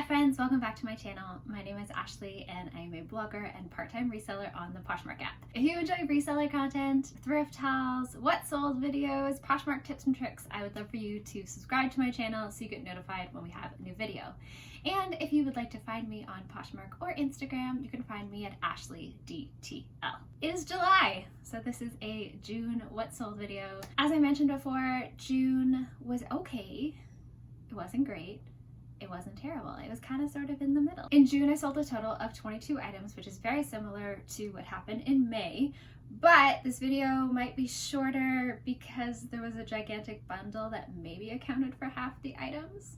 friends, welcome back to my channel. My name is Ashley and I am a blogger and part-time reseller on the Poshmark app. If you enjoy reseller content, thrift hauls, what sold videos, Poshmark tips and tricks, I would love for you to subscribe to my channel so you get notified when we have a new video. And if you would like to find me on Poshmark or Instagram, you can find me at AshleyDTL. It is July, so this is a June what sold video. As I mentioned before, June was okay. It wasn't great. It wasn't terrible. It was kind of sort of in the middle. In June, I sold a total of 22 items, which is very similar to what happened in May. But this video might be shorter because there was a gigantic bundle that maybe accounted for half the items.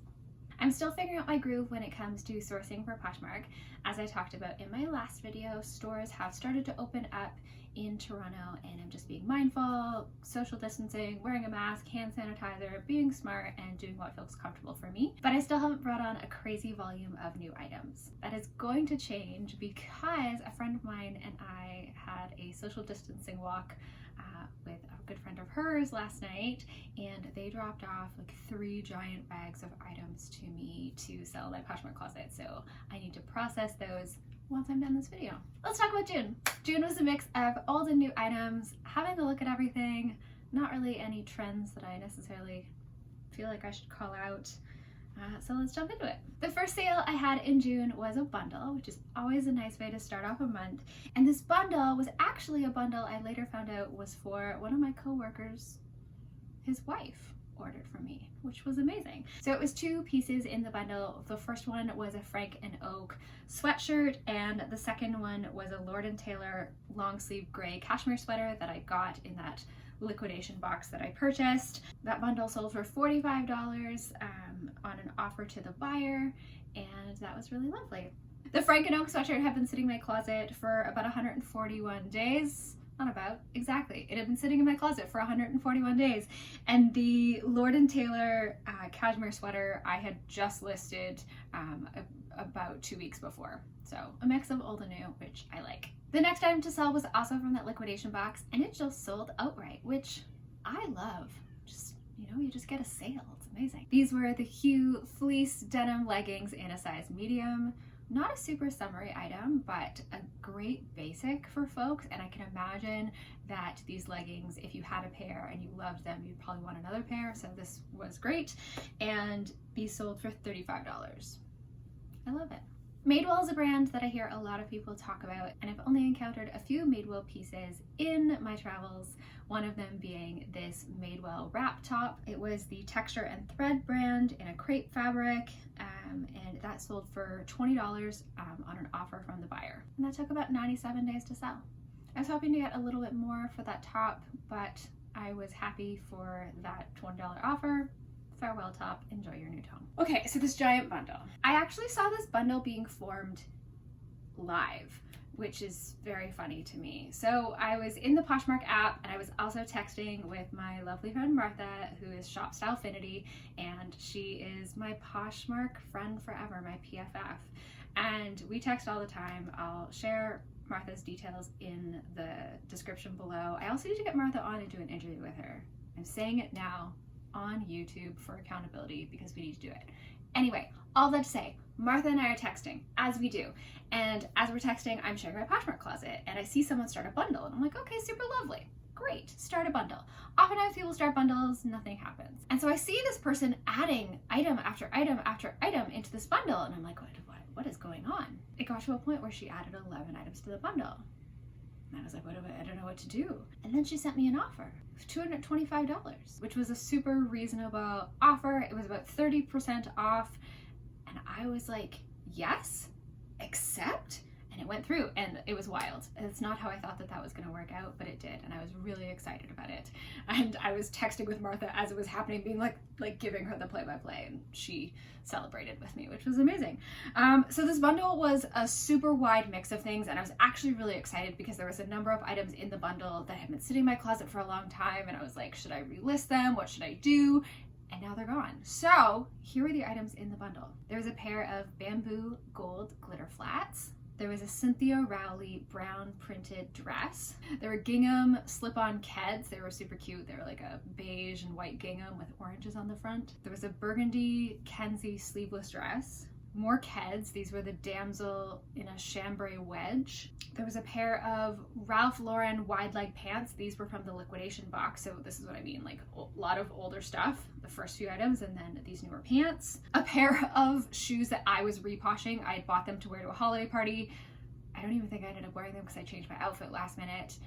I'm still figuring out my groove when it comes to sourcing for Poshmark. As I talked about in my last video, stores have started to open up in Toronto and I'm just being mindful, social distancing, wearing a mask, hand sanitizer, being smart, and doing what feels comfortable for me. But I still haven't brought on a crazy volume of new items. That is going to change because a friend of mine and I had a social distancing walk with a good friend of hers last night, and they dropped off like 3 giant bags of items to me to sell in my Poshmark closet. So I need to process those once I'm done this video. Let's talk about June. June was a mix of old and new items, having a look at everything, not really any trends that I necessarily feel like I should call out. So let's jump into it. The first sale I had in June was a bundle, which is always a nice way to start off a month. And this bundle was actually a bundle I later found out was for one of my coworkers. His wife ordered from me, which was amazing. So it was 2 pieces in the bundle. The first one was a Frank and Oak sweatshirt, and the second one was a Lord & Taylor long sleeve gray cashmere sweater that I got in that liquidation box that I purchased. That bundle sold for $45 on an offer to the buyer, and that was really lovely. The Frank and Oak sweatshirt had been sitting in my closet for about 141 days. Not about, exactly. It had been sitting in my closet for 141 days. And the Lord & Taylor cashmere sweater I had just listed about 2 weeks before. So a mix of old and new, which I like. The next item to sell was also from that liquidation box, and it just sold outright, which I love. Just, you just get a sale. It's amazing. These were the Hue fleece denim leggings in a size medium. Not a super summery item, but a great basic for folks, and I can imagine that these leggings, if you had a pair and you loved them, you'd probably want another pair, so this was great. And these sold for $35. I love it. Madewell is a brand that I hear a lot of people talk about, and I've only encountered a few Madewell pieces in my travels, one of them being this Madewell wrap top. It was the Texture and Thread brand in a crepe fabric, and that sold for $20 on an offer from the buyer. And that took about 97 days to sell. I was hoping to get a little bit more for that top, but I was happy for that $20 offer. Farewell top, enjoy your new tone. Okay, so this giant bundle. I actually saw this bundle being formed live, which is very funny to me. So I was in the Poshmark app and I was also texting with my lovely friend Martha, who is Shop Style Affinity, and she is my Poshmark friend forever, my PFF. And we text all the time. I'll share Martha's details in the description below. I also need to get Martha on and do an interview with her. I'm saying it now on YouTube for accountability because we need to do it. Anyway, all that to say, Martha and I are texting, as we do. And as we're texting, I'm sharing my Poshmark closet and I see someone start a bundle and I'm like, okay, super lovely. Great, start a bundle. Oftentimes people start bundles, nothing happens. And so I see this person adding item after item after item into this bundle and I'm like, what is going on? It got to a point where she added 11 items to the bundle. And I was like, I don't know what to do. And then she sent me an offer of $225, which was a super reasonable offer. It was about 30% off. And I was like, yes, accept. And it went through and it was wild. It's not how I thought that was going to work out, but it did. And I was really excited about it. And I was texting with Martha as it was happening, being like giving her the play-by-play, and she celebrated with me, which was amazing. So this bundle was a super wide mix of things, and I was actually really excited because there was a number of items in the bundle that had been sitting in my closet for a long time, and I was like, should I relist them? What should I do? And now they're gone. So here are the items in the bundle. There was a pair of bamboo gold glitter flats. There was a Cynthia Rowley brown printed dress. There were gingham slip-on keds. They were super cute. They were like a beige and white gingham with oranges on the front. There was a burgundy Kenzie sleeveless dress. more Keds. These were the damsel in a chambray wedge. There was a pair of Ralph Lauren wide leg pants. These were from the liquidation box, so this is what I mean, like a lot of older stuff, the first few items, and then these newer pants. A pair of shoes that I was reposhing. I had bought them to wear to a holiday party. I don't even think I ended up wearing them because I changed my outfit last minute.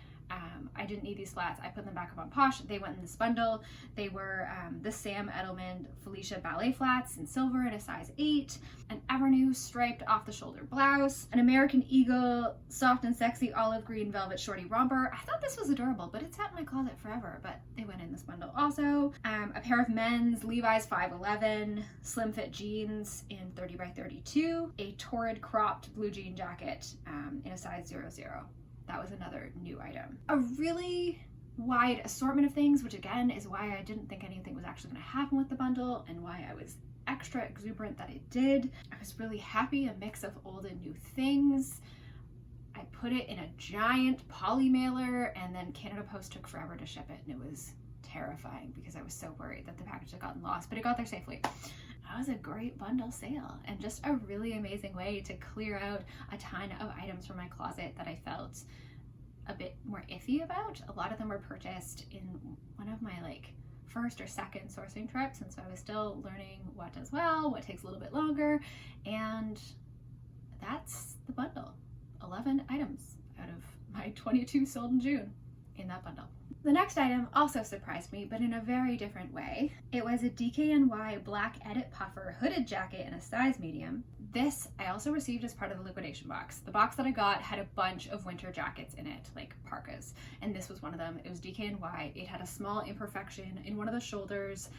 I didn't need these flats. I put them back up on Posh. They went in this bundle. They were the Sam Edelman Felicia ballet flats in silver in a size 8, an Evernew striped off the shoulder blouse, an American Eagle soft and sexy olive green velvet shorty romper. I thought this was adorable, but it's sat in my closet forever, but they went in this bundle also. A pair of men's Levi's 511 slim fit jeans in 30 by 32, a torrid cropped blue jean jacket in a size 00. That was another new item. A really wide assortment of things, which again is why I didn't think anything was actually going to happen with the bundle and why I was extra exuberant that it did. I was really happy, a mix of old and new things. I put it in a giant poly mailer, and then Canada Post took forever to ship it, and it was terrifying because I was so worried that the package had gotten lost, but it got there safely. That was a great bundle sale and just a really amazing way to clear out a ton of items from my closet that I felt a bit more iffy about. A lot of them were purchased in one of my first or second sourcing trips, and so I was still learning what does well, what takes a little bit longer, and that's the bundle. 11 items out of my 22 sold in June in that bundle. The next item also surprised me, but in a very different way. It was a DKNY black edit puffer hooded jacket in a size medium. This I also received as part of the liquidation box. The box that I got had a bunch of winter jackets in it, like parkas, and this was one of them. It was DKNY. It had a small imperfection in one of the shoulders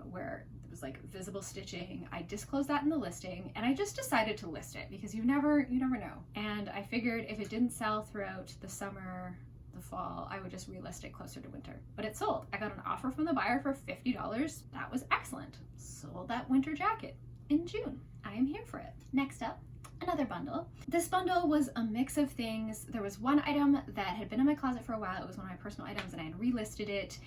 where it was like visible stitching. I disclosed that in the listing, and I just decided to list it because you never know. And I figured if it didn't sell throughout the summer, the fall, I would just relist it closer to winter. But it sold. I got an offer from the buyer for $50. That was excellent. Sold that winter jacket in June. I am here for it. Next up, another bundle. This bundle was a mix of things. There was one item that had been in my closet for a while. It was one of my personal items, and I had relisted it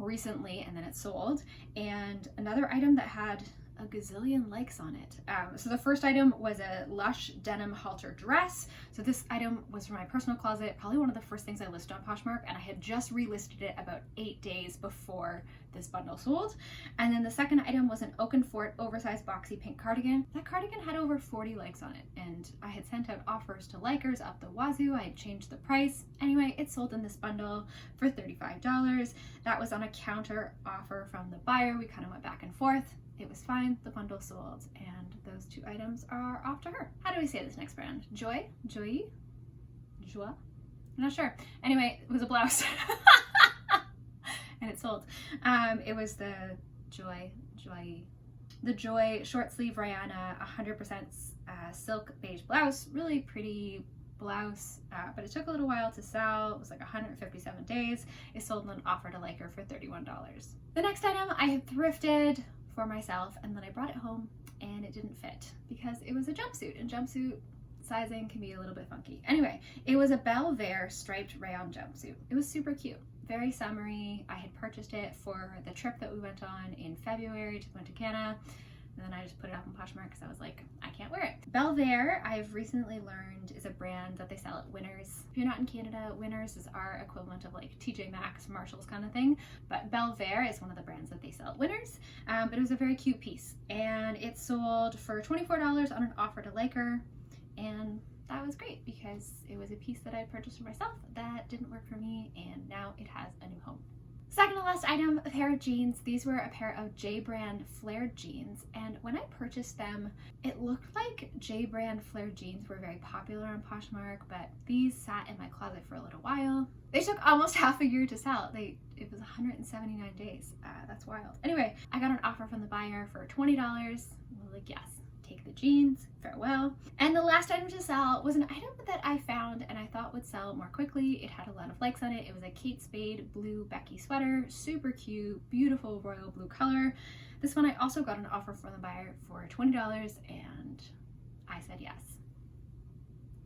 recently, and then it sold. And another item that had a gazillion likes on it. So the first item was a Lush denim halter dress. So this item was from my personal closet, probably one of the first things I listed on Poshmark, and I had just relisted it about 8 days before this bundle sold. And then the second item was an Oakenfort oversized boxy pink cardigan. That cardigan had over 40 likes on it, and I had sent out offers to likers up the wazoo. I had changed the price. Anyway, it sold in this bundle for $35. That was on a counter offer from the buyer. We kind of went back and forth. It was fine, the bundle sold, and those 2 items are off to her. How do we say this next brand? Joy? Joy? Joie? I'm not sure. Anyway, it was a blouse. And it sold. It was the Joy short sleeve Rihanna 100% silk beige blouse. Really pretty blouse, but it took a little while to sell. It was like 157 days. It sold on an offer to liker for $31. The next item I had thrifted for myself, and then I brought it home and it didn't fit because it was a jumpsuit, and jumpsuit sizing can be a little bit funky. Anyway, it was a Belvere striped rayon jumpsuit. It was super cute, very summery. I had purchased it for the trip that we went on in February to Canada. And then I just put it up on Poshmark because I was like, I can't wear it. Belvere, I've recently learned, is a brand that they sell at Winners. If you're not in Canada, Winners is our equivalent of like TJ Maxx, Marshalls kind of thing. But Belvere is one of the brands that they sell at Winners. But it was a very cute piece. And it sold for $24 on an offer to liker. And that was great because it was a piece that I purchased for myself that didn't work for me, and now it has a new home. Second to last item, a pair of jeans. These were a pair of J brand flared jeans, and when I purchased them, it looked like J brand flared jeans were very popular on Poshmark, but these sat in my closet for a little while. They took almost half a year to sell. It was 179 days. That's wild. Anyway, I got an offer from the buyer for $20. I was like, yes. Take the jeans, farewell. And the last item to sell was an item that I found and I thought would sell more quickly. It had a lot of likes on it. It was a Kate Spade blue Becky sweater, super cute, beautiful royal blue color. This one I also got an offer from the buyer for $20, and I said yes.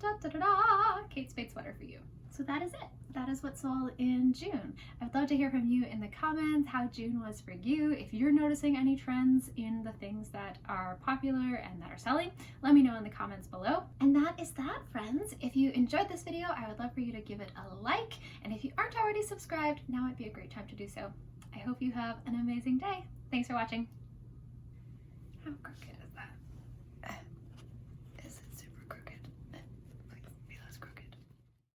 Da da da da! Kate Spade sweater for you. So So that is it. That is what sold in June. I'd love to hear from you in the comments how June was for you. If you're noticing any trends in the things that are popular and that are selling, let me know in the comments below. And that is that, friends. If you enjoyed this video, I would love for you to give it a like. And if you aren't already subscribed, now might be a great time to do so. I hope you have an amazing day. Thanks for watching. How crooked is that?